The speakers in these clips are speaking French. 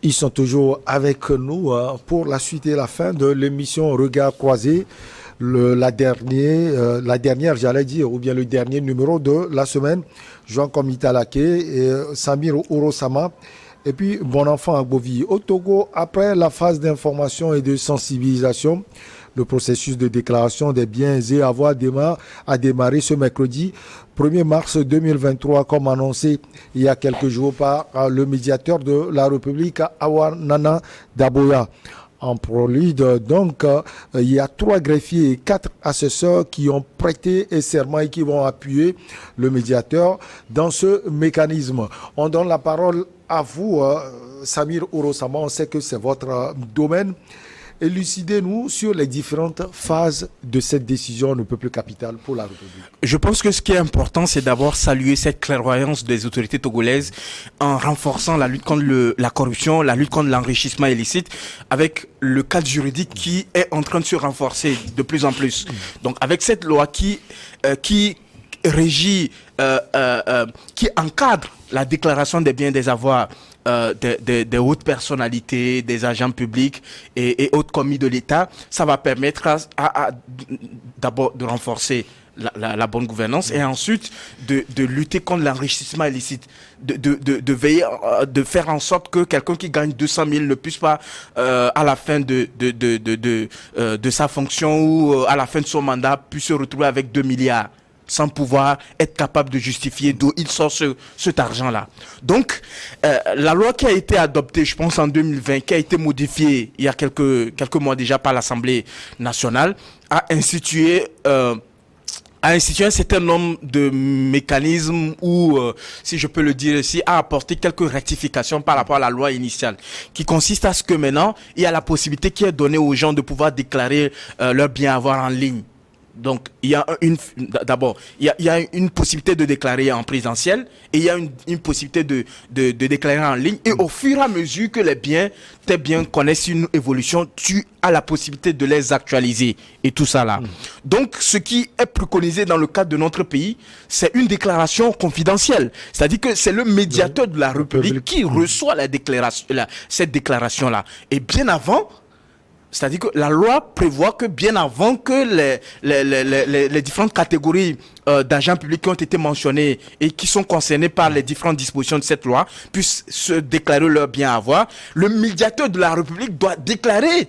Ils sont toujours avec nous pour la suite et la fin de l'émission Regard croisé, la dernière, j'allais dire, ou bien le dernier numéro de la semaine. Jean Komita Lake et Samir Orosama. Et puis, bon enfant à Bovi. Au Togo, après la phase d'information et de sensibilisation, le processus de déclaration des biens et avoirs a démarré ce mercredi 1er mars 2023, comme annoncé il y a quelques jours par le médiateur de la République, Awa Nana Daboya. En prolude, donc, il y a 3 greffiers et 4 assesseurs qui ont prêté serment et qui vont appuyer le médiateur dans ce mécanisme. On donne la parole à vous, Samir Orosama, on sait que c'est votre domaine. Élucidez-nous sur les différentes phases de cette décision du peuple capital pour la République. Je pense que ce qui est important, c'est d'abord saluer cette clairvoyance des autorités togolaises en renforçant la lutte contre la corruption, la lutte contre l'enrichissement illicite, avec le cadre juridique qui est en train de se renforcer de plus en plus. Donc avec cette loi qui régit, qui encadre la déclaration des biens et des avoirs des hautes personnalités, des agents publics et autres commis de l'État, ça va permettre d'abord de renforcer la bonne gouvernance et ensuite de lutter contre l'enrichissement illicite, de veiller, de faire en sorte que quelqu'un qui gagne 200 000 ne puisse pas à la fin de sa fonction ou à la fin de son mandat puisse se retrouver avec 2 milliards. Sans pouvoir être capable de justifier d'où il sort cet argent-là. Donc, la loi qui a été adoptée, je pense, en 2020, qui a été modifiée il y a quelques mois déjà par l'Assemblée nationale, a institué un certain nombre de mécanismes ou, si je peux le dire ici, a apporté quelques rectifications par rapport à la loi initiale, qui consiste à ce que maintenant, il y a la possibilité qui est donnée aux gens de pouvoir déclarer leurs biens avoir en ligne. Donc, il y a une possibilité de déclarer en présentiel et il y a une possibilité de déclarer en ligne. Et au fur et à mesure que tes biens connaissent une évolution, tu as la possibilité de les actualiser et tout ça là. Donc, ce qui est préconisé dans le cadre de notre pays, c'est une déclaration confidentielle. C'est-à-dire que c'est le médiateur de la République qui reçoit cette déclaration-là. Et bien avant, c'est-à-dire que la loi prévoit que bien avant que les différentes catégories d'agents publics qui ont été mentionnées et qui sont concernés par les différentes dispositions de cette loi puissent se déclarer leur bien avoir, le médiateur de la République doit déclarer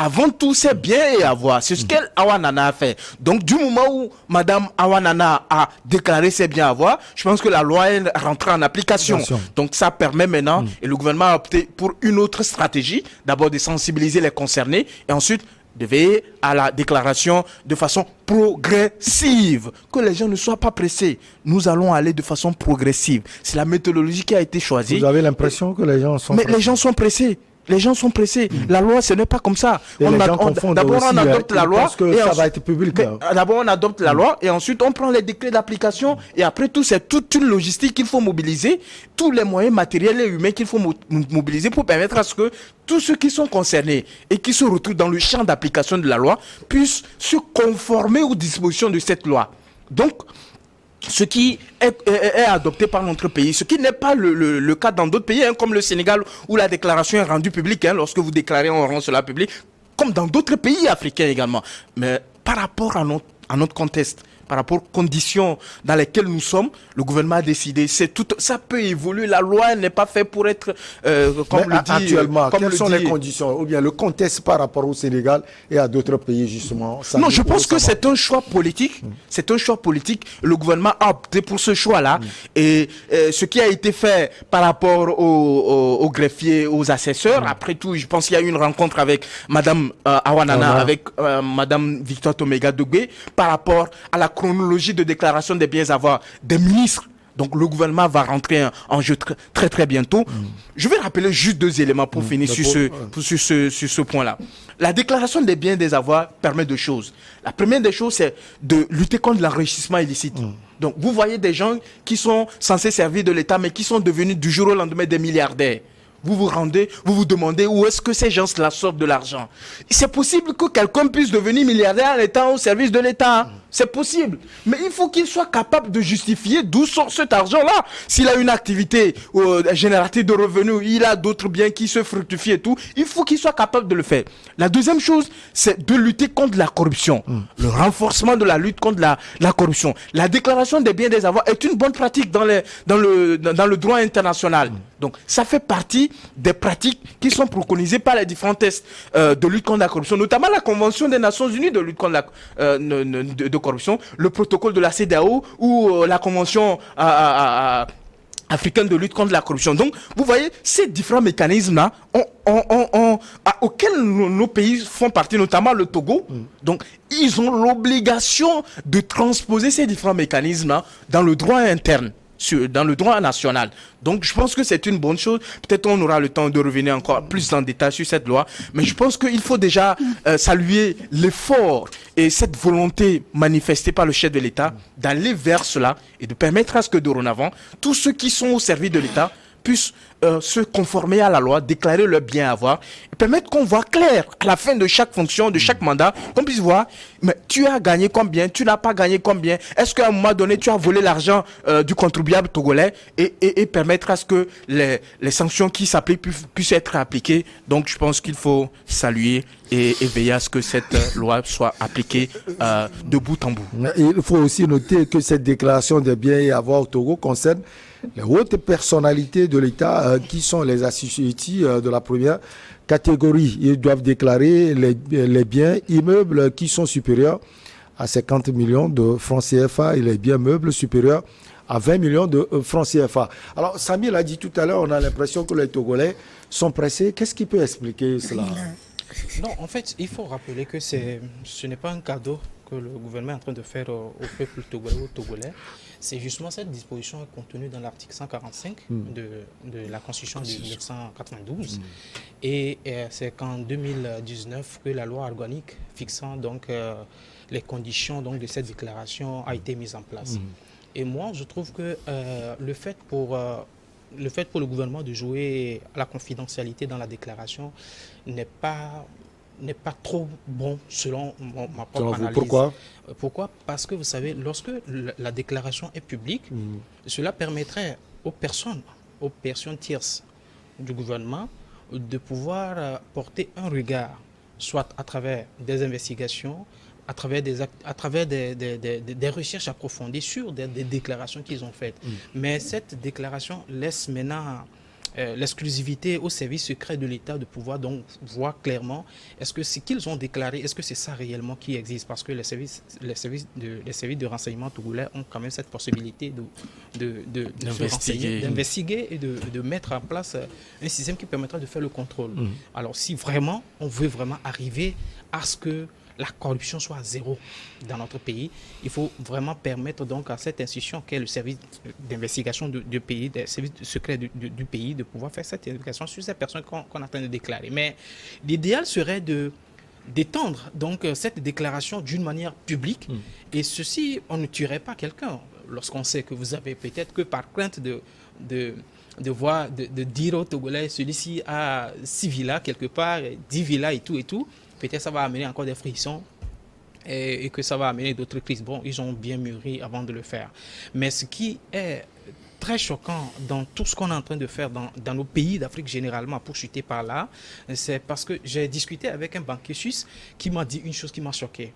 avant tout ses biens et avoirs. C'est ce qu'elle Awa Nana a fait. Donc du moment où Madame Awa Nana a déclaré ses biens et avoirs, je pense que la loi est rentrée en application. Donc ça permet maintenant, et le gouvernement a opté pour une autre stratégie, d'abord de sensibiliser les concernés et ensuite de veiller à la déclaration de façon progressive. Que les gens ne soient pas pressés. Nous allons aller de façon progressive. C'est la méthodologie qui a été choisie. Vous avez l'impression que les gens sont pressés? Mais les gens sont pressés. Les gens sont pressés. La loi, ce n'est pas comme ça. D'abord, on adopte la loi. Que ça va être public. D'abord, on adopte la loi et ensuite, on prend les décrets d'application. Et après tout, c'est toute une logistique qu'il faut mobiliser, tous les moyens matériels et humains qu'il faut mobiliser pour permettre à ce que tous ceux qui sont concernés et qui se retrouvent dans le champ d'application de la loi puissent se conformer aux dispositions de cette loi. Donc, ce qui est adopté par notre pays, ce qui n'est pas le cas dans d'autres pays, comme le Sénégal, où la déclaration est rendue publique, lorsque vous déclarez, on rend cela public, comme dans d'autres pays africains également. Mais par rapport à notre contexte, par rapport aux conditions dans lesquelles nous sommes, le gouvernement a décidé, ça peut évoluer, la loi n'est pas faite pour être, comme le dit... Actuellement, quelles sont les conditions, ou bien le contexte par rapport au Sénégal et à d'autres pays, justement? Non, je pense que c'est un choix politique, c'est un choix politique, le gouvernement a opté pour ce choix-là, et ce qui a été fait par rapport aux greffiers, aux assesseurs, après tout, je pense qu'il y a eu une rencontre avec Madame Awa Nana, avec Madame Victoire Toméga Dogué, par rapport à la chronologie de déclaration des biens et avoirs des ministres. Donc le gouvernement va rentrer en jeu très très bientôt. Je vais rappeler juste 2 éléments pour finir sur ce point-là. La déclaration des biens et des avoirs permet 2 choses. La première des choses, c'est de lutter contre l'enrichissement illicite. Donc vous voyez des gens qui sont censés servir de l'État mais qui sont devenus du jour au lendemain des milliardaires. Vous vous rendez, vous vous demandez où est-ce que ces gens-là sortent de l'argent. C'est possible que quelqu'un puisse devenir milliardaire en étant au service de l'État. C'est possible. Mais il faut qu'il soit capable de justifier d'où sort cet argent-là. S'il a une activité génératrice de revenus, il a d'autres biens qui se fructifient et tout, il faut qu'il soit capable de le faire. La deuxième chose, c'est de lutter contre la corruption. Le renforcement de la lutte contre la corruption. La déclaration des biens et des avoirs est une bonne pratique dans le droit international. Donc, ça fait partie des pratiques qui sont préconisées par les différents tests de lutte contre la corruption, notamment la Convention des Nations Unies de lutte contre la de corruption, le protocole de la CEDEAO ou la Convention africaine de lutte contre la corruption. Donc, vous voyez, ces différents mécanismes-là auxquels nos pays font partie, notamment le Togo, donc ils ont l'obligation de transposer ces différents mécanismes-là dans le droit interne. Dans le droit national. Donc je pense que c'est une bonne chose. Peut-être on aura le temps de revenir encore plus en détail sur cette loi. Mais je pense qu'il faut déjà saluer l'effort et cette volonté manifestée par le chef de l'État d'aller vers cela et de permettre à ce que dorénavant, tous ceux qui sont au service de l'État puissent se conformer à la loi, déclarer leur bien avoir, et permettre qu'on voit clair à la fin de chaque fonction, de chaque mandat, qu'on puisse voir, mais tu as gagné combien, tu n'as pas gagné combien, est-ce qu'à un moment donné tu as volé l'argent du contribuable togolais, et permettre à ce que les sanctions qui s'appliquent puissent être appliquées. Donc je pense qu'il faut saluer et veiller à ce que cette loi soit appliquée de bout en bout. Il faut aussi noter que cette déclaration des biens et avoirs au Togo concerne les hautes personnalités de l'État qui sont les assujettis de la première catégorie. Ils doivent déclarer les biens immeubles qui sont supérieurs à 50 millions de francs CFA et les biens meubles supérieurs à 20 millions de francs CFA. Alors, Samy l'a dit tout à l'heure, on a l'impression que les Togolais sont pressés. Qu'est-ce qui peut expliquer cela? Non, en fait, il faut rappeler que ce n'est pas un cadeau que le gouvernement est en train de faire au peuple togolais ou togolais. C'est justement cette disposition contenue dans l'article 145 de la Constitution de 1992. Et c'est qu'en 2019 que la loi organique fixant donc les conditions donc de cette déclaration a été mise en place. Et moi, je trouve que le fait pour le gouvernement de jouer à la confidentialité dans la déclaration n'est pas trop bon selon ma propre analyse. Pourquoi? Parce que vous savez, lorsque la déclaration est publique, cela permettrait aux personnes tierces du gouvernement de pouvoir porter un regard, soit à travers des investigations, à travers des recherches approfondies sur des déclarations qu'ils ont faites. Mais cette déclaration laisse maintenant l'exclusivité au service secret de l'État de pouvoir donc voir clairement est-ce que ce qu'ils ont déclaré, est-ce que c'est ça réellement qui existe, parce que les services de renseignement togolais ont quand même cette possibilité d'investiguer et de mettre en place un système qui permettra de faire le contrôle. Alors si vraiment on veut vraiment arriver à ce que la corruption soit à zéro dans notre pays, il faut vraiment permettre donc à cette institution qu'est le service d'investigation du pays, des services secrets du pays, de pouvoir faire cette investigation sur ces personnes qu'on est en train de déclarer. Mais l'idéal serait d'étendre donc cette déclaration d'une manière publique, et ceci, on ne tuerait pas quelqu'un. Lorsqu'on sait que vous avez peut-être que par crainte de dire aux Togolais, celui-ci a 6 villas quelque part, 10 villas et tout, peut-être ça va amener encore des frictions et que ça va amener d'autres crises. Bon, ils ont bien mûri avant de le faire. Mais ce qui est très choquant dans tout ce qu'on est en train de faire dans nos pays d'Afrique généralement, pour chuter par là, c'est parce que j'ai discuté avec un banquier suisse qui m'a dit une chose qui m'a choqué.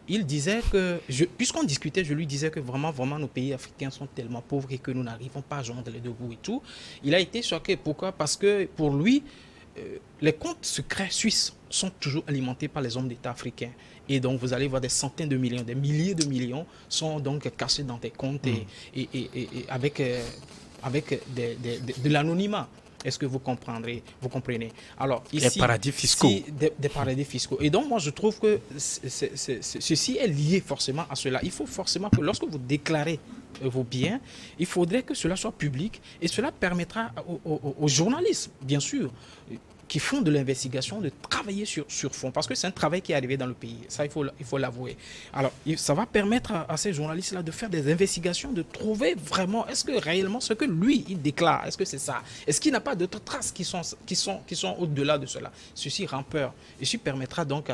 Il disait que, puisqu'on discutait, je lui disais que vraiment nos pays africains sont tellement pauvres et que nous n'arrivons pas à joindre les deux bouts et tout. Il a été choqué. Pourquoi? Parce que pour lui, les comptes secrets suisses sont toujours alimentés par les hommes d'État africains. Et donc, vous allez voir des centaines de millions, des milliers de millions sont donc cachés dans des comptes et avec de l'anonymat. Est-ce que vous comprenez? Alors, ici, des paradis fiscaux. Des paradis fiscaux. Et donc, moi, je trouve que ceci est lié forcément à cela. Il faut forcément que lorsque vous déclarez vos biens, il faudrait que cela soit public et cela permettra aux journalistes, bien sûr, qui font de l'investigation, de travailler sur fond. Parce que c'est un travail qui est arrivé dans le pays. Ça, il faut l'avouer. Alors, ça va permettre à ces journalistes-là de faire des investigations, de trouver vraiment, est-ce que réellement ce que lui, il déclare, est-ce que c'est ça? Est-ce qu'il n'a pas d'autres traces qui sont au-delà de cela? Ceci rend peur. Ceci permettra donc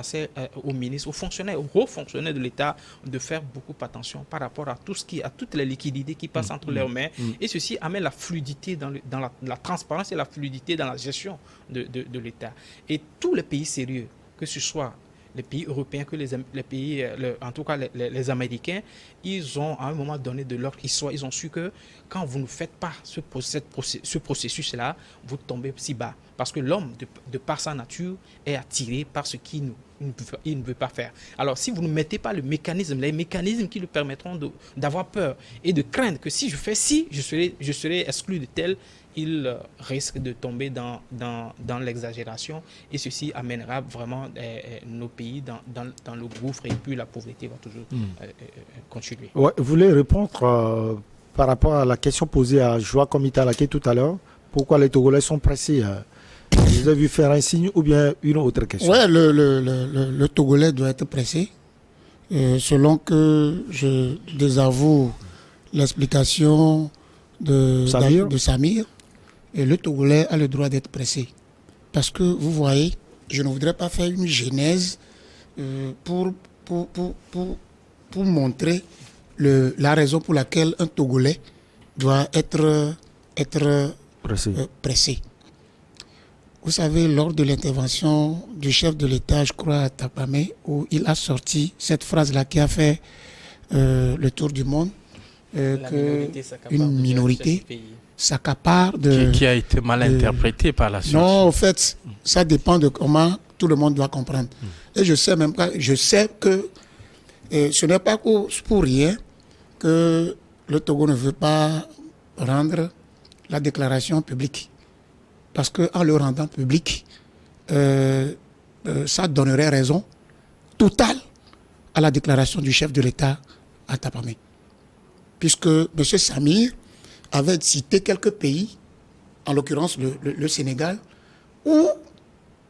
aux ministres, aux fonctionnaires, aux hauts fonctionnaires de l'État de faire beaucoup attention par rapport à toutes les liquidités qui passent entre leurs mains. Et ceci amène la fluidité dans la transparence et la fluidité dans la gestion de l'État. Et tous les pays sérieux, que ce soit les pays européens, que les pays, en tout cas les Américains, ils ont à un moment donné de leur histoire, ils ont su que quand vous ne faites pas ce processus-là, vous tombez si bas. Parce que l'homme, de par sa nature, est attiré par ce qu'il ne veut pas faire. Alors, si vous ne mettez pas les mécanismes qui lui permettront d'avoir peur et de craindre que si je fais ci, je serai exclu de tel, il risque de tomber dans l'exagération et ceci amènera vraiment nos pays dans le gouffre et puis la pauvreté va toujours continuer. Ouais, vous voulez répondre par rapport à la question posée à Joachim Italaké tout à l'heure, pourquoi les Togolais sont pressés vous avez vu faire un signe ou bien une autre question? Oui, le Togolais doit être pressé. Selon que je désavoue l'explication de Samir, et le Togolais a le droit d'être pressé. Parce que vous voyez, je ne voudrais pas faire une genèse pour montrer la raison pour laquelle un Togolais doit être pressé. Vous savez, lors de l'intervention du chef de l'État, je crois à Tapamé, où il a sorti cette phrase-là qui a fait le tour du monde, qu'une minorité s'accapare de... Qui a été mal interprété par la suite. Non, en fait, ça dépend de comment tout le monde doit comprendre. Et je sais que ce n'est pas pour rien que le Togo ne veut pas rendre la déclaration publique. Parce qu'en le rendant public, ça donnerait raison totale à la déclaration du chef de l'État à Tapamé. Puisque M. Samir avait cité quelques pays, en l'occurrence le Sénégal, où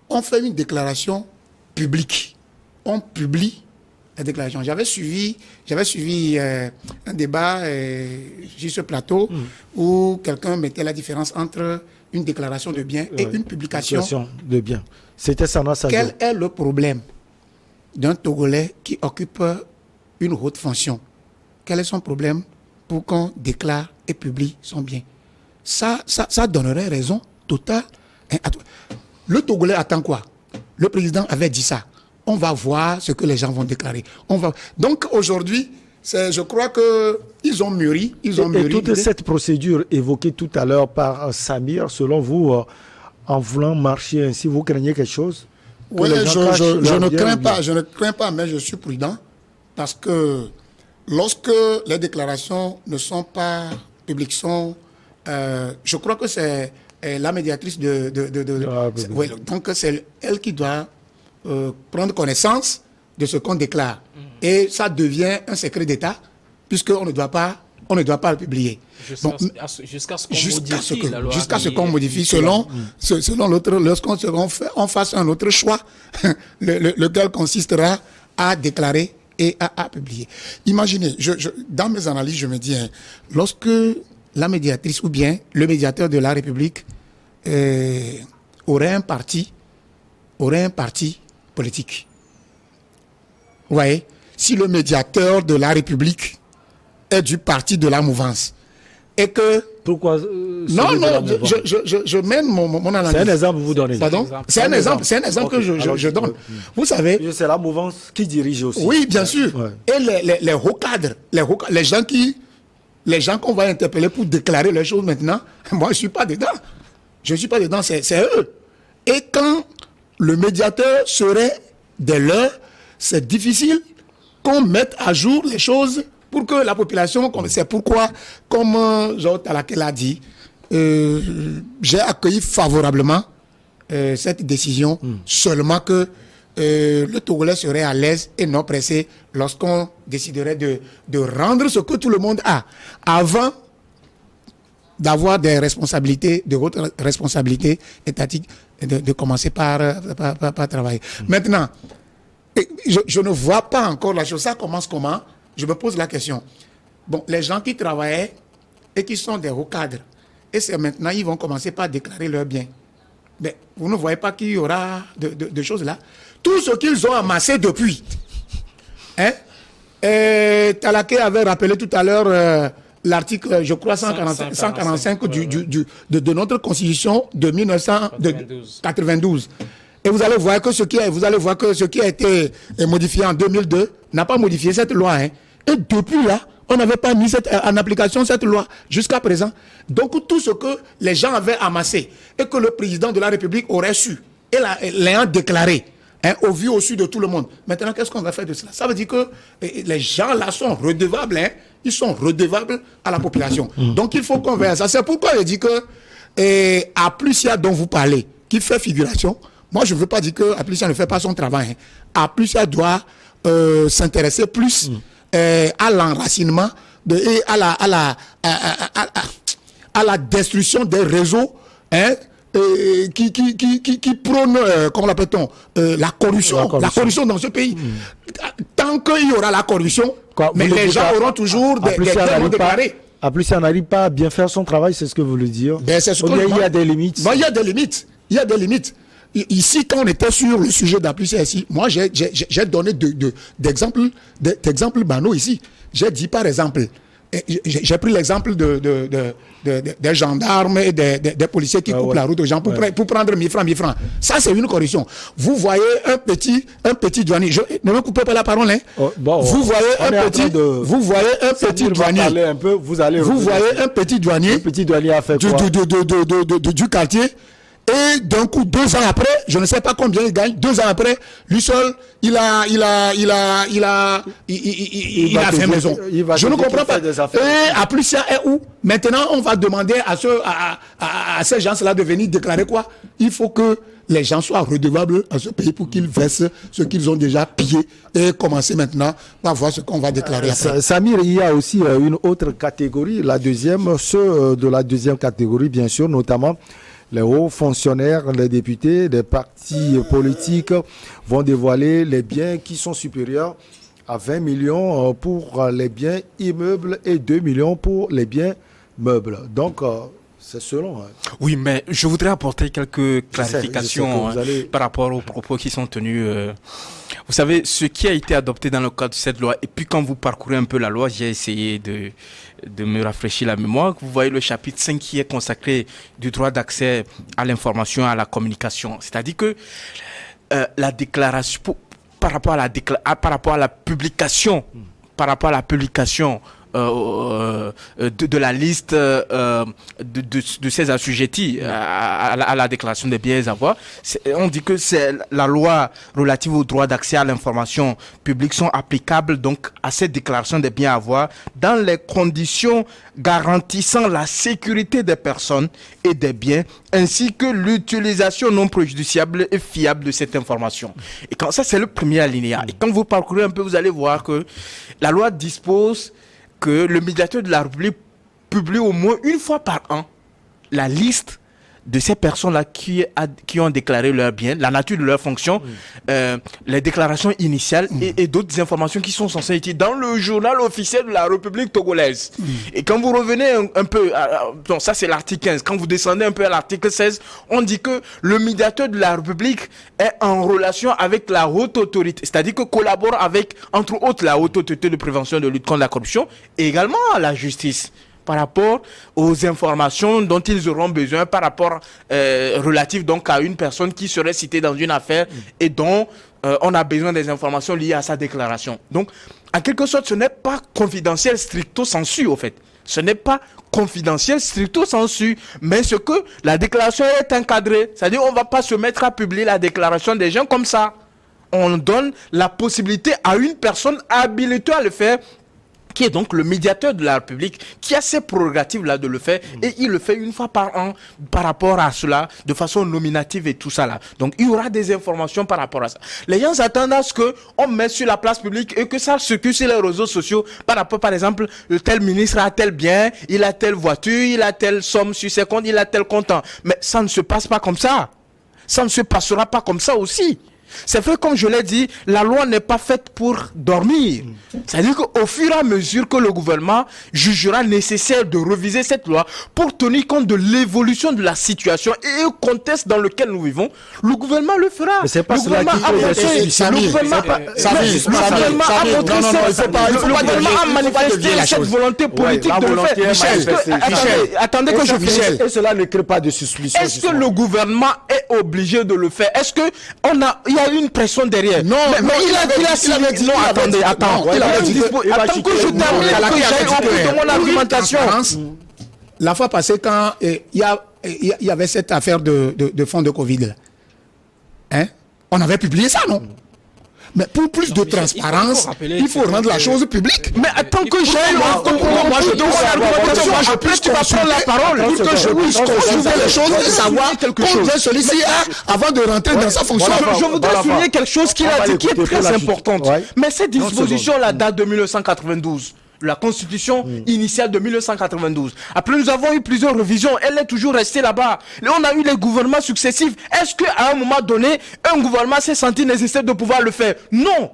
on fait une déclaration publique. On publie la déclaration. J'avais suivi un débat sur ce plateau où quelqu'un mettait la différence entre une déclaration de biens et une publication de biens. C'était ça, ça. Quel est le problème d'un Togolais qui occupe une haute fonction? Quel est son problème pour qu'on déclare et publie son bien? Ça donnerait raison totale. Le Togolais attend quoi? Le président avait dit ça. On va voir ce que les gens vont déclarer. Donc aujourd'hui, je crois qu'ils ont mûri. Et toute cette procédure évoquée tout à l'heure par Samir, selon vous, en voulant marcher ainsi, vous craignez quelque chose? Oui, je ne crains pas, mais je suis prudent. Parce que lorsque les déclarations ne sont pas publiques, je crois que c'est la médiatrice donc c'est elle qui doit prendre connaissance de ce qu'on déclare. Et ça devient un secret d'État, puisqu'on ne doit pas le publier. Jusqu'à ce qu'on modifie selon l'autre, lorsqu'on fasse un autre choix, lequel consistera à déclarer et à publier. Imaginez, dans mes analyses, je me dis, lorsque la médiatrice ou bien le médiateur de la République aurait un parti politique. Vous voyez, si le médiateur de la République est du parti de la mouvance et que... Pourquoi je mène mon analyse. C'est un exemple que vous donnez. Pardon? C'est un exemple que je donne. Vous savez... C'est la mouvance qui dirige aussi. Oui, bien sûr. Ouais. Et les hauts cadres, les gens qu'on va interpeller pour déclarer les choses maintenant, moi je ne suis pas dedans. C'est eux. Et quand le médiateur serait des leurs, c'est difficile qu'on mette à jour les choses pour que la population, c'est pourquoi, comme Jean Talaké l'a dit, j'ai accueilli favorablement cette décision, seulement que le Togolais serait à l'aise et non pressé lorsqu'on déciderait de rendre ce que tout le monde a, avant d'avoir des responsabilités, de hautes responsabilités étatiques de commencer par travailler. Maintenant, je ne vois pas encore la chose. Ça commence comment? Je me pose la question. Bon, les gens qui travaillaient et qui sont des hauts cadres, et c'est maintenant, ils vont commencer par déclarer leurs biens. Mais vous ne voyez pas qu'il y aura de choses là. Tout ce qu'ils ont amassé depuis. Hein? Talaké avait rappelé tout à l'heure l'article, je crois, 145 de notre Constitution de 1992. Et vous allez voir que ce qui a été modifié en 2002 n'a pas modifié cette loi. Hein. Et depuis là, on n'avait pas mis en application cette loi jusqu'à présent. Donc tout ce que les gens avaient amassé et que le président de la République aurait su et l'ayant déclaré, hein, au vu au su de tout le monde. Maintenant, qu'est-ce qu'on va faire de cela? Ça veut dire que les gens là sont redevables, hein, ils sont redevables à la population. Donc il faut qu'on verse ça. C'est pourquoi je dis que Aplusia dont vous parlez, qui fait figuration, moi je ne veux pas dire que Aplusia ne fait pas son travail. Hein. Aplusia doit s'intéresser plus à l'enracinement et à la destruction des réseaux, hein, qui prônent, comment l'appelle-t-on, la corruption dans ce pays. Tant qu'il y aura la corruption, mais les gens auront toujours des termes déclarés. Aplusia n'arrive pas à bien faire son travail, c'est ce que vous voulez dire. Ben, il y a des limites. Il y a des limites. Il y a des limites. Ici, quand on était sur le sujet d'Aplusia ici, moi j'ai donné d'exemples banaux ici. J'ai dit par exemple, j'ai pris l'exemple des gendarmes et des policiers qui coupent la route aux gens pour prendre 1000 francs. Ça, c'est une corruption. Vous voyez un petit douanier. Ne me coupez pas la parole, hein. Vous voyez un petit douanier. Vous voyez un petit douanier a fait quoi? Du quartier. Et d'un coup, 2 ans après, je ne sais pas combien il gagne, 2 ans après, lui seul, il a fait maison. Je ne comprends pas. Et Aplusia est où? Maintenant, on va demander à ces gens-là de venir déclarer quoi? Il faut que les gens soient redevables à ce pays pour qu'ils versent ce qu'ils ont déjà pillé et commencer maintenant à voir ce qu'on va déclarer après. Samir, il y a aussi une autre catégorie, la deuxième, ceux de la deuxième catégorie, bien sûr, notamment les hauts fonctionnaires, les députés des partis politiques vont dévoiler les biens qui sont supérieurs à 20 millions pour les biens immeubles et 2 millions pour les biens meubles. Donc, c'est selon. Oui, mais je voudrais apporter quelques clarifications par rapport aux propos qui sont tenus. Vous savez, ce qui a été adopté dans le cadre de cette loi, et puis quand vous parcourez un peu la loi, j'ai essayé de me rafraîchir la mémoire. Vous voyez le chapitre 5 qui est consacré du droit d'accès à l'information et à la communication. C'est-à-dire que la déclaration, par rapport à la publication, de la liste de ces assujettis à la déclaration des biens et avoirs, on dit que c'est la loi relative au droit d'accès à l'information publique sont applicables donc à cette déclaration des biens et avoirs dans les conditions garantissant la sécurité des personnes et des biens ainsi que l'utilisation non préjudiciable et fiable de cette information. Et quand ça, c'est le premier alinéa. Et quand vous parcourez un peu, vous allez voir que la loi dispose que le médiateur de la République publie au moins une fois par an la liste de ces personnes-là qui ont déclaré leurs biens, la nature de leurs fonctions, les déclarations initiales et d'autres informations qui sont censées être dans le journal officiel de la République togolaise. Et quand vous revenez un peu, donc ça c'est l'article 15, quand vous descendez un peu à l'article 16, on dit que le médiateur de la République est en relation avec la haute autorité, c'est-à-dire que collabore avec, entre autres, la haute autorité de prévention et de lutte contre la corruption et également à la justice, par rapport aux informations dont ils auront besoin par rapport relative donc à une personne qui serait citée dans une affaire et dont on a besoin des informations liées à sa déclaration. Donc, en quelque sorte, ce n'est pas confidentiel stricto sensu, au fait. Ce n'est pas confidentiel stricto sensu, mais ce que la déclaration est encadrée. C'est-à-dire, on ne va pas se mettre à publier la déclaration des gens comme ça. On donne la possibilité à une personne habilitée à le faire, qui est donc le médiateur de la République, qui a ces prérogatives-là de le faire, et il le fait une fois par an par rapport à cela, de façon nominative et tout ça là. Donc il y aura des informations par rapport à ça. Les gens attendent à ce qu'on mette sur la place publique et que ça circule sur les réseaux sociaux par rapport, par exemple, tel ministre a tel bien, il a telle voiture, il a telle somme sur ses comptes, il a tel compte. Mais ça ne se passe pas comme ça. ça ne se passera pas comme ça aussi. C'est vrai, comme je l'ai dit, la loi n'est pas faite pour dormir. C'est-à-dire qu'au fur et à mesure que le gouvernement jugera nécessaire de réviser cette loi pour tenir compte de l'évolution de la situation et au contexte dans lequel nous vivons, le gouvernement le fera. Mais c'est pas le cela gouvernement qui a est montré, le gouvernement a manifesté cette volonté politique de le faire. Attendez que je finisse. Et cela ne crée pas de suspicion. Est-ce que le gouvernement est obligé de le faire? Est-ce que il y a une pression derrière? Non, mais il a dit. Non, attendez. Attends que je termine, que j'aille au bout de mon argumentation. La fois passée, quand il y avait cette affaire de fonds de Covid, là, hein, on avait publié ça, non? Mais pour plus de transparence, il faut rendre la chose publique. Mais attends que j'aille au bout de mon argumentation. Après, tu vas prendre la parole. Pour que je puisse consulter les choses et savoir combien celui-ci a avant de rentrer dans sa fonction. Je voudrais souligner quelque chose qu'il a dit qui est très importante. Mais cette disposition-là date de 1992. La constitution initiale de 1992. Après, nous avons eu plusieurs révisions. Elle est toujours restée là-bas. Et on a eu les gouvernements successifs. Est-ce qu'à un moment donné, un gouvernement s'est senti nécessaire de pouvoir le faire? Non.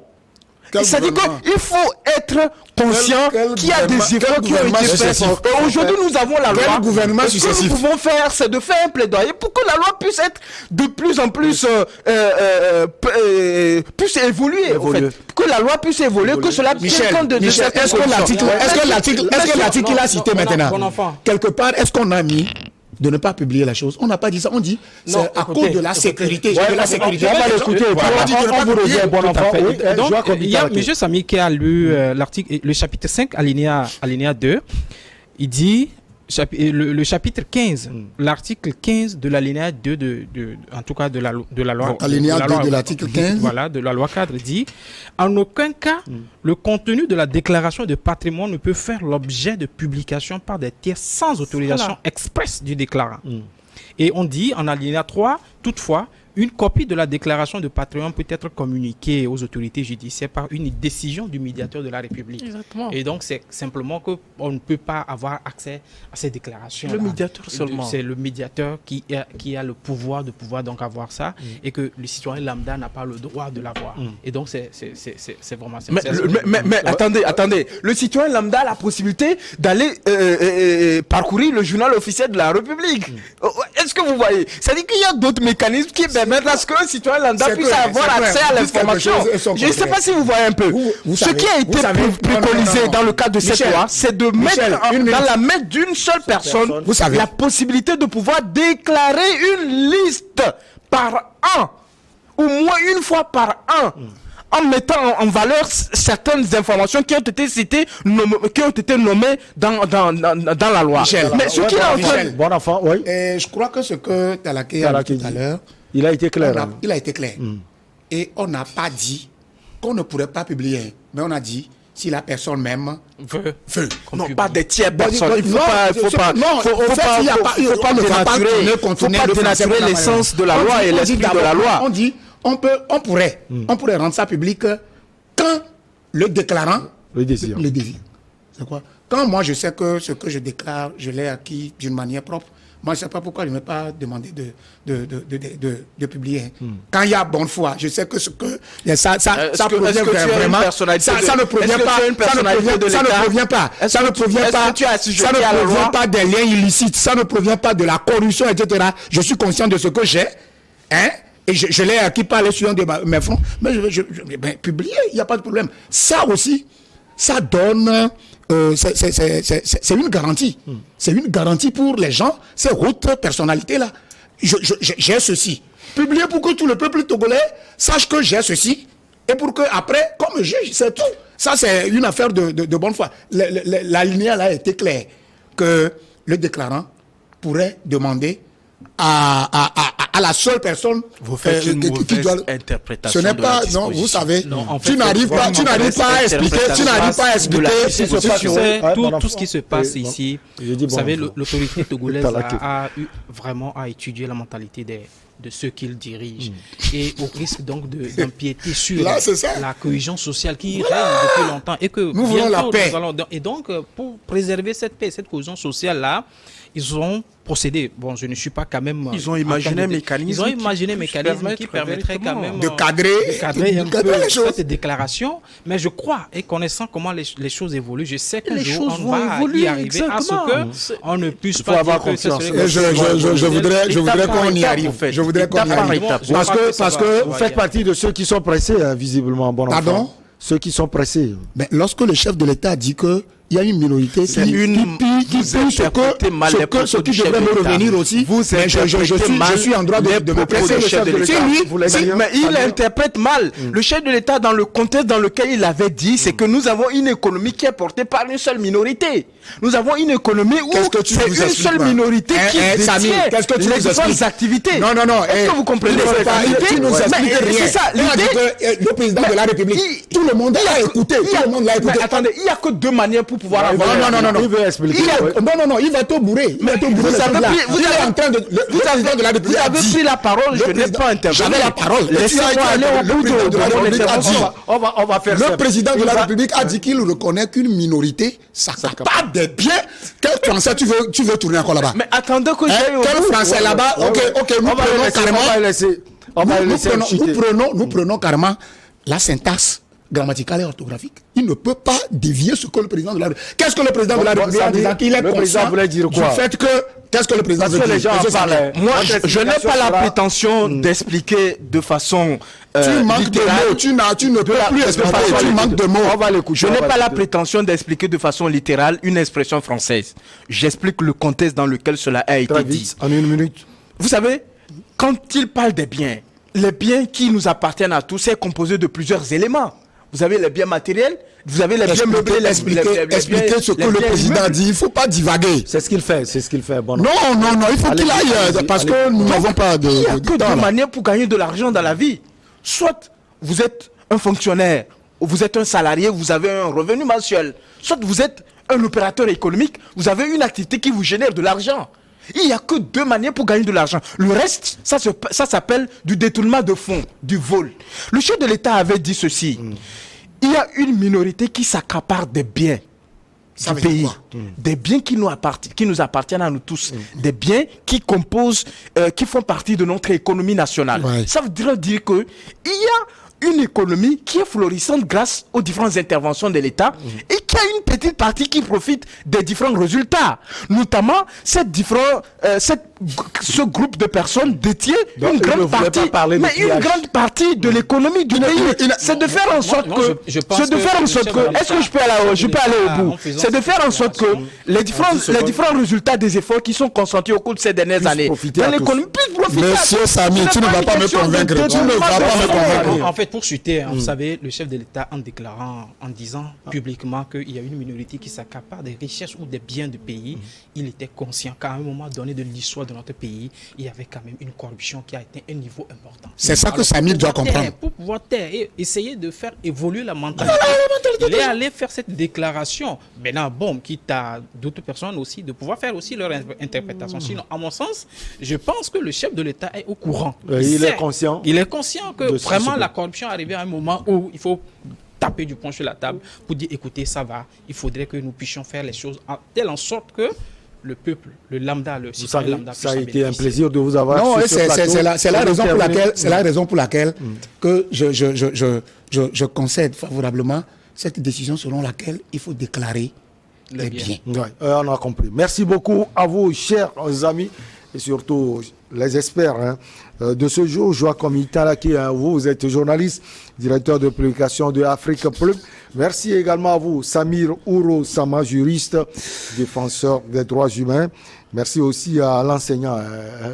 C'est-à-dire qu'il faut être conscient qu'il y a des efforts qui ont été faits. Et aujourd'hui, nous avons la loi. Ce que nous pouvons faire, c'est de faire un plaidoyer pour que la loi puisse être de plus en plus puisse évoluer. En fait. Que la loi puisse évoluer, que cela tienne compte de certaines conditions. Est-ce que l'article qu'il a cité maintenant, quelque part, est-ce qu'on a mis de ne pas publier la chose? On n'a pas dit ça, on dit c'est à cause de la sécurité. On va l'écouter. On vous revient, bon enfant. Donc, il y a M. Samy qui a lu l'article, le chapitre 5, alinéa 2. Il dit, le chapitre 15, l'article 15 de l'alinéa 2 en tout cas de la loi. Alinéa 2 de l'article 15. Voilà, de la loi cadre dit, en aucun cas, le contenu de la déclaration de patrimoine ne peut faire l'objet de publication par des tiers sans autorisation expresse du déclarant. Et on dit en alinéa 3, toutefois, une copie de la déclaration de patrimoine peut être communiquée aux autorités judiciaires par une décision du médiateur de la République. Exactement. Et donc, c'est simplement qu'on ne peut pas avoir accès à ces déclarations. Le médiateur seulement. C'est le médiateur qui a le pouvoir de pouvoir donc avoir ça et que le citoyen lambda n'a pas le droit de l'avoir. Et donc, c'est vraiment... Mais attendez. Le citoyen lambda a la possibilité d'aller parcourir le journal officiel de la République. Est-ce que vous voyez? C'est-à-dire qu'il y a d'autres mécanismes qui permettre à ce que le citoyen lambda puisse avoir accès à l'information. Je ne sais pas si vous voyez un peu. Ce qui a été préconisé dans le cadre de cette loi, c'est de mettre dans la main d'une seule personne la possibilité de pouvoir déclarer une liste par an, au moins une fois par an, en mettant en valeur certaines informations qui ont été citées, qui ont été nommées dans la loi. Mais ce qui est en train... Bon enfant, oui. Je crois que ce que Talaké a dit tout à l'heure, il a été clair. Il a été clair. Et on n'a pas dit qu'on ne pourrait pas publier, mais on a dit si la personne même veut. Non, pas des tiers personnes. Il ne faut pas dénaturer l'essence de la loi et l'esprit de la loi. On dit on pourrait rendre ça public quand le déclarant le désire. C'est quoi? Quand moi je sais que ce que je déclare, je l'ai acquis d'une manière propre, moi je ne sais pas pourquoi je ne m'ai pas demandé de publier. Quand il y a bonne foi, je sais que ça provient vraiment. Ça ne provient pas des liens illicites, ça ne provient pas de la corruption, etc. Je suis conscient de ce que j'ai, hein? Et je l'ai acquis par les suivants de mes fonds, mais je publier, il n'y a pas de problème. Ça aussi, ça donne, c'est une garantie. C'est une garantie pour les gens, ces autres personnalités-là. J'ai ceci. Publier pour que tout le peuple togolais sache que j'ai ceci, et pour que après, comme juge, c'est tout. Ça, c'est une affaire de bonne foi. La lignée là était claire, que le déclarant pourrait demander à la seule personne vous faites une mauvaise interprétation. Ce n'est pas, non, vous savez, tu n'arrives pas à expliquer, tout ce qui se passe ici. Vous savez, l'autorité togolaise a eu vraiment à étudier la mentalité de ceux qu'ils dirigent et au risque donc d'empiéter sur la cohésion sociale qui règne depuis longtemps et que nous voulons la paix. Et donc, pour préserver cette paix, cette cohésion sociale-là, ils ont procéder. Bon, je ne suis pas quand même... Ils ont imaginé un mécanisme. Ils ont imaginé un mécanisme qui permettrait quand même de cadrer un peu les choses. cette déclaration. Mais je crois, et connaissant comment les choses évoluent, je sais que Les jour, choses on vont va évoluer, y arriver à ce que on ne puisse faut pas avoir dire que ce confiance. serait... Je voudrais qu'on y étape, arrive. en fait. Je voudrais qu'on y Étape par arrive. étape. Je crois Parce ça que va vous y faites aller. partie de ceux qui sont pressés, hein, visiblement, bon enfant. Pardon? Ceux qui sont pressés. Mais lorsque le chef de l'État dit que il y a une minorité C'est qui une- pille vous interprétez mal les ce propos qui du chef devrait de me l'État. revenir aussi. Vous mais je suis en droit les de me propos presser du le chef de l'État. Vous l'avez dit, Mais il Samir. interprète mal. Le chef de l'État, dans le contexte dans lequel il avait dit, c'est que nous avons une économie qui est portée par une seule minorité. Nous avons une économie où Qu'est-ce que tu c'est nous une expliques, seule là? minorité qui Samir, détient qu'est-ce que tu les nous différentes expliques? activités. Non. Est-ce que vous comprenez Tu cette activité? nous expliques Mais rien. c'est ça, Il a dit l'idée. que le président de la République, tout le monde l'a écouté. Tout le monde l'a écouté. Mais attendez, il n'y a que deux manières pour pouvoir avoir. Non. Il veut expliquer. Non, il va tout bourrer. Il va tout bourrer. vous avez pris- vous Il est avez- en train de. Le président de la Vous République a avez dit. pris la parole, je n'ai pas intervenu. J'avais la parole. Laissez-moi aller au bout de mon intervention. On va faire Le simple. président de Il la va- République a dit qu'il reconnaît qu'une minorité s'accapare des biens. Quel Français tu veux tourner encore là-bas? Mais attendez que Hein? j'aille au Quel bout. Français là-bas? Ok, nous On va le prenons laisser. carrément. On va le laisser. On va le laisser chuter. Nous prenons carrément la syntaxe grammaticale et orthographique. Il ne peut pas dévier ce que le président de la République. Qu'est-ce que le président de la Bon, République a Samir, disant qu'il est le président conscient voulait dire du quoi? fait que. Qu'est-ce que le président Parce veut que dire? les gens en Monsieur parlent. Samir. Moi, Votre je n'ai pas explication la sera- prétention d'expliquer de façon Tu manques de littérale. mots. Tu ne peux plus expliquer. façon Tu manques de mots. On va l'écouter. Je on n'ai va pas la l'écouter. prétention d'expliquer de façon littérale une expression française. J'explique le contexte dans lequel cela a été Très dit. vite, en une minute. Vous savez, quand il parle des biens, les biens qui nous appartiennent à tous, c'est composé de plusieurs éléments. Vous avez les biens matériels, vous avez les biens meublés, Expliquez ce que le président dit. Il ne faut pas divaguer. C'est ce qu'il fait. C'est ce qu'il fait. Bon, Non, il faut qu'il aille. allez-y, Parce que allez-y. nous n'avons pas de Il n'y a que temps, deux là. manières pour gagner de l'argent dans la vie. Soit vous êtes un fonctionnaire, ou vous êtes un salarié, vous avez un revenu mensuel. Soit vous êtes un opérateur économique, vous avez une activité qui vous génère de l'argent. Il n'y a que deux manières pour gagner de l'argent. Le reste, ça s'appelle du détournement de fonds, du vol. Le chef de l'État avait dit ceci. Il y a une minorité qui s'accapare des biens Ça du veut dire pays, quoi? des biens qui nous appartiennent à nous tous, des biens qui composent, qui font partie de notre économie nationale. Ouais. Ça veut dire que il y a une économie qui est florissante grâce aux différentes interventions de l'État et qui a une petite partie qui profite des différents résultats. Notamment, ce groupe de personnes détient Donc, une il ne grande voulait partie, pas parler de mais une pillage. grande partie de l'économie du pays. C'est de faire en sorte moi, que, je pense c'est de que faire en le sorte chef que, de est-ce que je peux aller au bout? C'est de faire en sorte que les différents résultats des efforts qui sont consentis au cours de ces dernières années profiter dans à tous. l'économie puissent profiter à Monsieur tous. Samir, tu ne vas pas me convaincre. Tu ne vas pas me convaincre. En fait, pour chuter, vous savez, le chef de l'État, en déclarant, en disant publiquement qu'il y a une minorité qui s'accapare des richesses ou des biens du pays, il était conscient qu'à un moment donné de l'histoire de notre pays, il y avait quand même une corruption qui a atteint un niveau important. C'est ça que Alors, Samir pour doit pouvoir comprendre. pour pouvoir taire et essayer de faire évoluer la mentalité, il est allé faire cette déclaration. Maintenant, bon, quitte à d'autres personnes aussi de pouvoir faire aussi leur interprétation. Sinon, à mon sens, je pense que le chef de l'État est au courant. Il sait. est conscient. Il est conscient que de ce qui se vraiment passe. la corruption est arrivée à un moment où il faut taper du poing sur la table pour dire écoutez, ça va, il faudrait que nous puissions faire les choses telle en sorte que le peuple, le lambda, le Vous citoyen savez, lambda ça a puisse en été un bénéficier. plaisir de vous avoir Non, sur ce plateau. c'est la raison pour terminer. laquelle, c'est la raison pour laquelle que je concède favorablement cette décision selon laquelle il faut déclarer les biens. Ouais, on a compris. Merci beaucoup à vous, chers amis, et surtout les experts de ce jour. Joachim Italake, vous êtes journaliste, directeur de publication de Afrique Plus. Merci également à vous, Samir Ouro Sama, juriste, défenseur des droits humains. Merci aussi à l'enseignant,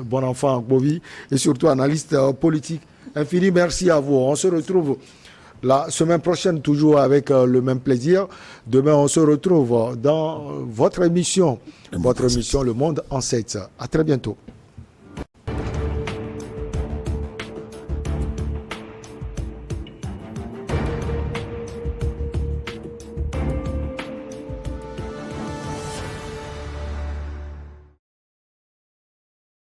bon enfant Bovi, et surtout analyste politique. Infini merci à vous. On se retrouve la semaine prochaine, toujours avec le même plaisir. Demain, on se retrouve dans votre émission, Le Monde en 7. À très bientôt.